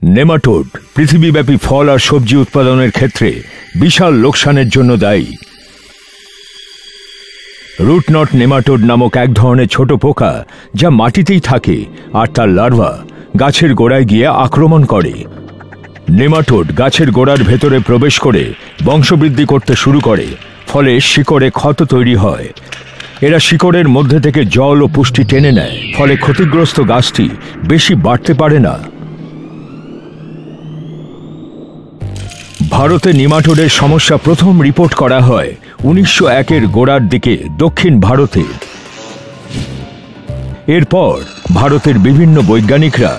Nematode পৃথিবীব্যাপী ফল আর সবজি উৎপাদনের ক্ষেত্রে বিশাল লোকসানের জন্য দায়ী। রুটনট নেমাটোড নামক এক ধরনের ছোট পোকা যা মাটিতেই থাকে আর তার লার্ভা গাছের গোড়ায় গিয়ে আক্রমণ করে। নেমাটোড গাছের গোড়ার ভেতরে প্রবেশ করে বংশবৃদ্ধি করতে শুরু করে, ফলে শিকড়ে ক্ষত তৈরি হয়। এরা শিকড়ের মধ্যে থেকে জল ও পুষ্টি টেনে নেয়, ফলে ক্ষতিগ্রস্ত গাছটি বেশি বাড়তে পারে না। ভারতে নেমাটোডের সমস্যা প্রথম রিপোর্ট করা হয় 1901-এর গোড়ার দিকে দক্ষিণ ভারতে। এরপর ভারতের বিভিন্ন বৈজ্ঞানিকরা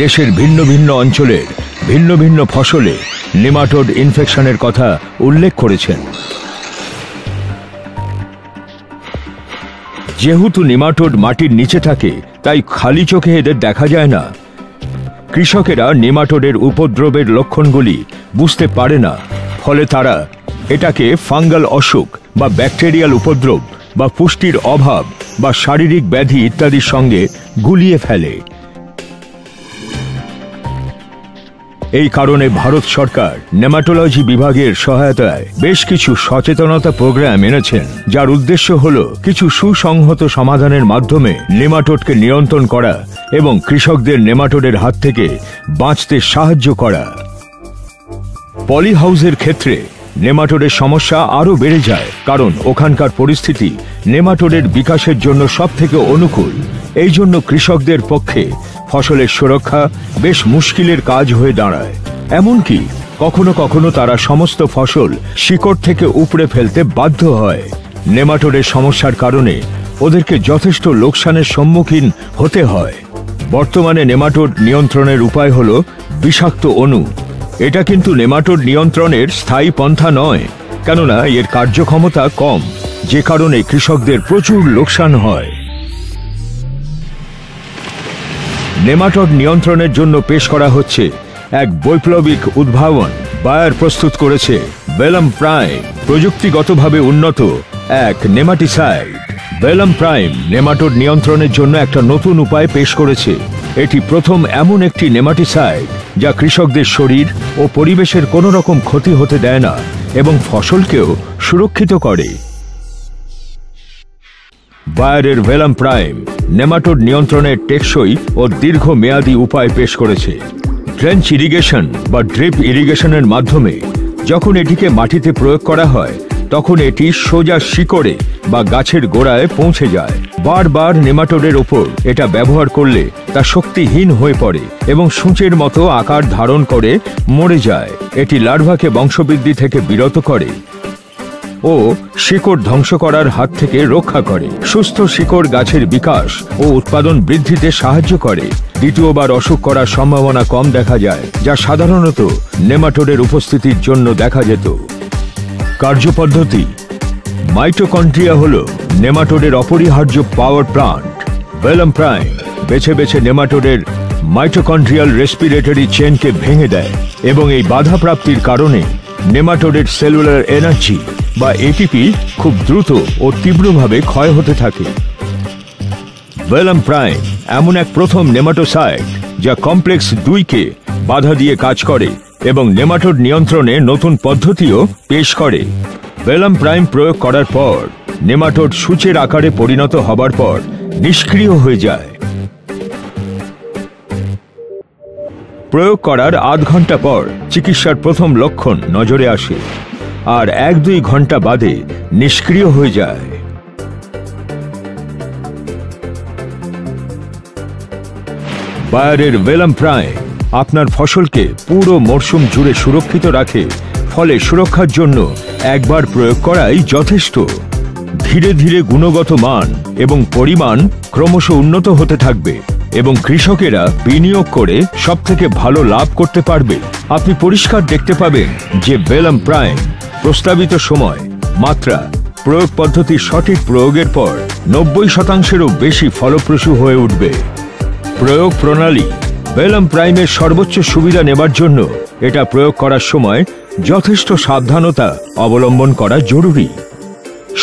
দেশের ভিন্ন ভিন্ন অঞ্চলের ভিন্ন ভিন্ন ফসলে নেমাটোড ইনফেকশনের কথা উল্লেখ করেছেন। যেহেতু নেমাটোড মাটির নিচে থাকে, তাই খালি চোখে এদের দেখা যায় না। কৃষকেরা নেমাটোডের উপদ্রবের লক্ষণগুলি বুঝতে পারে না, ফলে তারা এটাকে ফাঙ্গাল অসুখ বা ব্যাকটেরিয়াল উপদ্রব বা পুষ্টির অভাব বা শারীরিক ব্যাধি ইত্যাদির সঙ্গে গুলিয়ে ফেলে। এই কারণে ভারত সরকার নেমাটোলজি বিভাগের সহায়তায় বেশ কিছু সচেতনতা প্রোগ্রাম এনেছেন, যার উদ্দেশ্য হল কিছু সুসংহত সমাধানের মাধ্যমে নেমাটোডকে নিয়ন্ত্রণ করা এবং কৃষকদের নেমাটোডের হাত থেকে বাঁচতে সাহায্য করা। পলি হাউসের ক্ষেত্রে নেমাটোডের সমস্যা আরও বেড়ে যায়, কারণ ওখানকার পরিস্থিতি নেমাটোডের বিকাশের জন্য সবথেকে অনুকূল। এই জন্য কৃষকদের পক্ষে ফসলের সুরক্ষা বেশ মুশকিলের কাজ হয়ে দাঁড়ায়। এমনকি কখনো কখনো তারা সমস্ত ফসল শিকড় থেকে উপড়ে ফেলতে বাধ্য হয়। নেমাটোডের সমস্যার কারণে ওদেরকে যথেষ্ট লোকসানের সম্মুখীন হতে হয়। বর্তমানে নেমাটোড নিয়ন্ত্রণের উপায় হল বিষাক্ত অণু। এটা কিন্তু নেমাটোড নিয়ন্ত্রণের স্থায়ী পন্থা নয়, কেননা এর কার্যক্ষমতা কম, যে কারণে কৃষকদের প্রচুর লোকসান হয়। নেমাটোড নিয়ন্ত্রণের জন্য পেশ করা হচ্ছে এক বৈপ্লবিক উদ্ভাবন। বায়ার প্রস্তুত করেছে ভেলাম প্রাইম, প্রযুক্তিগতভাবে উন্নত এক নেমাটিসাইড। ভেলাম প্রাইম নেমাটোড নিয়ন্ত্রণের জন্য একটা নতুন উপায় পেশ করেছে। এটি প্রথম এমন একটি নেমাটিসাইড যা কৃষকদের শরীর ও পরিবেশের কোনো রকম ক্ষতি হতে দেয় না এবং ফসলকেও সুরক্ষিত করে। বায়ারের ভেলাম প্রাইম নেমাটোড নিয়ন্ত্রণের টেকসই ও দীর্ঘমেয়াদী উপায় পেশ করেছে। ড্রেঞ্চ ইরিগেশন বা ড্রিপ ইরিগেশনের মাধ্যমে যখন এটিকে মাটিতে প্রয়োগ করা হয়, তখন এটি সোজা শিকড়ে বা গাছের গোড়ায় পৌঁছে যায়। বারবার নেমাটোডের ওপর এটা ব্যবহার করলে তা শক্তিহীন হয়ে পড়ে এবং সূঁচের মতো আকার ধারণ করে মরে যায়। এটি লার্ভাকে বংশবৃদ্ধি থেকে বিরত করে ও শিকড় ধ্বংস করার হাত থেকে রক্ষা করে। সুস্থ শিকড় গাছের বিকাশ ও উৎপাদন বৃদ্ধিতে সাহায্য করে। দ্বিতীয়বার অসুখ করার সম্ভাবনা কম দেখা যায়, যা সাধারণত নেমাটোডের উপস্থিতির জন্য দেখা যেত। কার্যপদ্ধতি: মাইটোকন্ড্রিয়া হল নেমাটোডের অপরিহার্য পাওয়ার প্লান্ট। ভেলাম প্রাইম বেছে বেছে নেমাটোডের মাইটোকন্ড্রিয়াল রেসপিরেটরি চেনকে ভেঙে দেয় এবং এই বাধা প্রাপ্তির কারণে নেমাটোডের সেলুলার এনার্জি বা এটিপি খুব দ্রুত ও তীব্রভাবে ক্ষয় হতে থাকে। ভেলাম প্রাইম এমন এক প্রথম নেমাটোসাইড যা কমপ্লেক্স 2-কে বাধা দিয়ে কাজ করে এবং নেমাটোড নিয়ন্ত্রণে নতুন পদ্ধতিও পেশ করে। ভেলাম প্রাইম প্রয়োগ করার পর নেমাটোড সূচের আকারে পরিণত হবার পর নিষ্ক্রিয় হয়ে যায়। প্রয়োগ করার আধ ঘন্টা পর চিকিৎসার প্রথম লক্ষণ নজরে আসে আর 1-2 ঘন্টা বাদে নিষ্ক্রিয় হয়ে যায়। বায়ারের ভেলাম প্রাইম আপনার ফসলকে পুরো মরশুম জুড়ে সুরক্ষিত রাখে, ফলে সুরক্ষার জন্য একবার প্রয়োগ করাই যথেষ্ট। ধীরে ধীরে গুণগত মান এবং পরিমাণ ক্রমশ উন্নত হতে থাকবে এবং কৃষকেরা বিনিয়োগ করে সবথেকে ভালো লাভ করতে পারবে। আপনি পরিষ্কার দেখতে পাবেন যে ভেলাম প্রাইম প্রস্তাবিত সময়, মাত্রা, প্রয়োগ পদ্ধতির সঠিক প্রয়োগের পর 90%-এরও বেশি ফলপ্রসূ হয়ে উঠবে। প্রয়োগ প্রণালী: ভেলাম প্রাইমের সর্বোচ্চ সুবিধা নেবার জন্য এটা প্রয়োগ করার সময় যথেষ্ট সাবধানতা অবলম্বন করা জরুরি।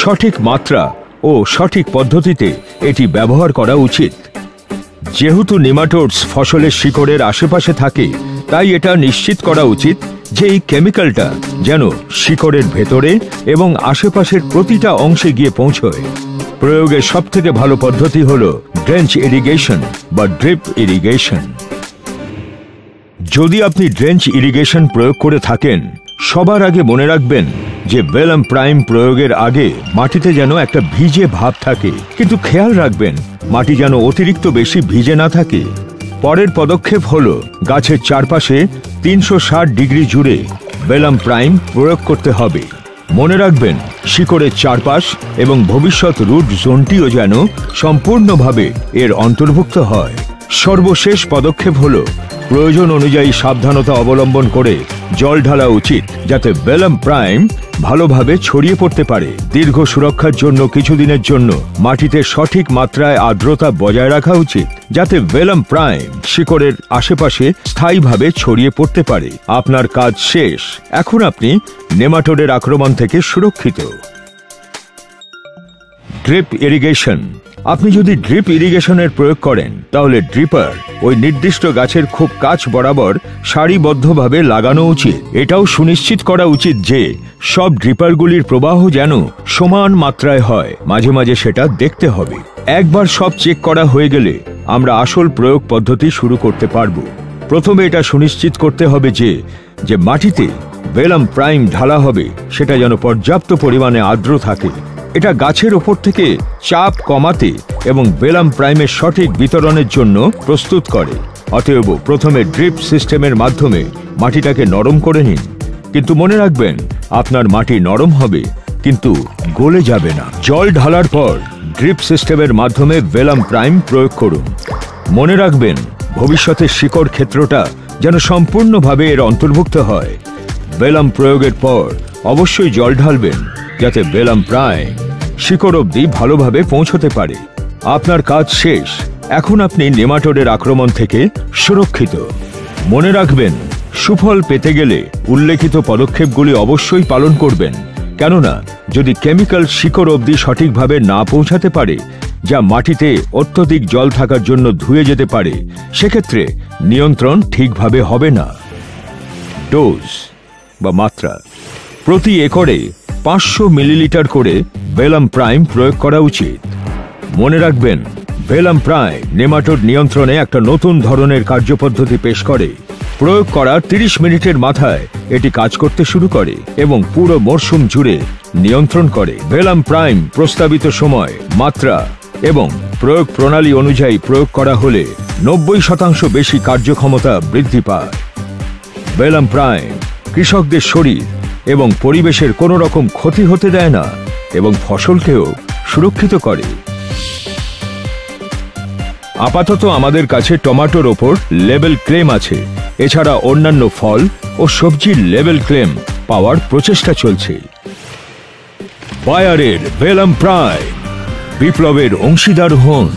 সঠিক মাত্রা ও সঠিক পদ্ধতিতে এটি ব্যবহার করা উচিত। যেহেতু নেমাটোডস ফসলের শিকড়ের আশেপাশে থাকে, তাই এটা নিশ্চিত করা উচিত যে এই কেমিক্যালটা যেন শিকড়ের ভেতরে এবং আশেপাশের প্রতিটা অংশে গিয়ে পৌঁছয়। প্রয়োগের সবথেকে ভালো পদ্ধতি হলো ড্রেঞ্চ ইরিগেশন বা ড্রিপ ইরিগেশন। যদি আপনি ড্রেঞ্চ ইরিগেশন প্রয়োগ করে থাকেন, সবার আগে মনে রাখবেন যে ভেলাম প্রাইম প্রয়োগের আগে মাটিতে যেন একটা ভিজে ভাব থাকে, কিন্তু খেয়াল রাখবেন মাটি যেন অতিরিক্ত বেশি ভিজে না থাকে। পরের পদক্ষেপ হলো গাছের চারপাশে 360 ডিগ্রি জুড়ে ভেলাম প্রাইম প্রয়োগ করতে হবে। মনে রাখবেন শিকড়ের চারপাশ এবং ভবিষ্যৎ রুট জোনটিও যেন সম্পূর্ণভাবে এর অন্তর্ভুক্ত হয়। সর্বশেষ পদক্ষেপ হলো প্রয়োজন অনুযায়ী সাবধানতা অবলম্বন করে জল ঢালা উচিত, যাতে ভেলাম প্রাইম ভালোভাবে ছড়িয়ে পড়তে পারে। দীর্ঘ সুরক্ষার জন্য কিছুদিনের জন্য মাটিতে সঠিক মাত্রায় আর্দ্রতা বজায় রাখা উচিত, যাতে ভেলাম প্রাইম শিকড়ের আশেপাশে স্থায়ীভাবে ছড়িয়ে পড়তে পারে। আপনার কাজ শেষ। এখন আপনি নেমাটোডের আক্রমণ থেকে সুরক্ষিত। Drip irrigation. আপনি যদি ড্রিপ ইরিগেশনের প্রয়োগ করেন, তাহলে ড্রিপার ওই নির্দিষ্ট গাছের খুব কাছ বরাবর সারিবদ্ধভাবে লাগানো উচিত। এটাও সুনিশ্চিত করা উচিত যে সব ড্রিপারগুলির প্রবাহ যেন সমান মাত্রায় হয়। মাঝে মাঝে সেটা দেখতে হবে। একবার সব চেক করা হয়ে গেলে আমরা আসল প্রয়োগ পদ্ধতি শুরু করতে পারব। প্রথমে এটা সুনিশ্চিত করতে হবে যে মাটিতে ভেলাম প্রাইম ঢালা হবে সেটা যেন পর্যাপ্ত পরিমাণে আর্দ্র থাকে। এটা গাছের ওপর থেকে চাপ কমাতে এবং ভেলাম প্রাইমের সঠিক বিতরণের জন্য প্রস্তুত করে। অতএব প্রথমে ড্রিপ সিস্টেমের মাধ্যমে মাটিটাকে নরম করে নিন, কিন্তু মনে রাখবেন আপনার মাটি নরম হবে কিন্তু গলে যাবে না। জল ঢালার পর ড্রিপ সিস্টেমের মাধ্যমে ভেলাম প্রাইম প্রয়োগ করুন। মনে রাখবেন ভবিষ্যতের শিকড় ক্ষেত্রটা যেন সম্পূর্ণভাবে এর অন্তর্ভুক্ত হয়। ভেলাম প্রয়োগের পর অবশ্যই জল ঢালবেন, যাতে ভেলাম প্রাইম শিকড় অবধি ভালোভাবে পৌঁছতে পারে। আপনার কাজ শেষ। এখন আপনি নেমাটোডের আক্রমণ থেকে সুরক্ষিত। মনে রাখবেন, সুফল পেতে গেলে উল্লেখিত পদক্ষেপগুলি অবশ্যই পালন করবেন, কেননা যদি কেমিক্যাল শিকড় অবধি সঠিকভাবে না পৌঁছাতে পারে, যা মাটিতে অত্যধিক জল থাকার জন্য ধুয়ে যেতে পারে, সেক্ষেত্রে নিয়ন্ত্রণ ঠিকভাবে হবে না। ডোজ বা মাত্রা। প্রতি একরে 500 মিলিলিটার করে ভেলাম প্রাইম প্রয়োগ করা উচিত। মনে রাখবেন, ভেলাম প্রাইম নেমাটোড নিয়ন্ত্রণে একটা নতুন ধরনের কার্যপদ্ধতি পেশ করে। প্রয়োগ করার 30 মিনিটের মাথায় এটি কাজ করতে শুরু করে এবং পুরো মরশুম জুড়ে নিয়ন্ত্রণ করে। ভেলাম প্রাইম প্রস্তাবিত সময়, মাত্রা এবং প্রয়োগ প্রণালী অনুযায়ী প্রয়োগ করা হলে 90% বেশি কার্যক্ষমতা বৃদ্ধি পায়। ভেলাম প্রাইম কৃষকদের শরীর এবং পরিবেশের কোনো রকম ক্ষতি হতে দেয় না এবং ফসলকেও সুরক্ষিত করে। আপাতত আমাদের কাছে টমেটোর ওপর লেবেল ক্লেম আছে। এছাড়া অন্যান্য ফল ও সবজির লেবেল ক্লেম পাওয়ার প্রচেষ্টা চলছে। বায়ারের ভেলাম প্রাইম বিপ্লবের অংশীদার হন।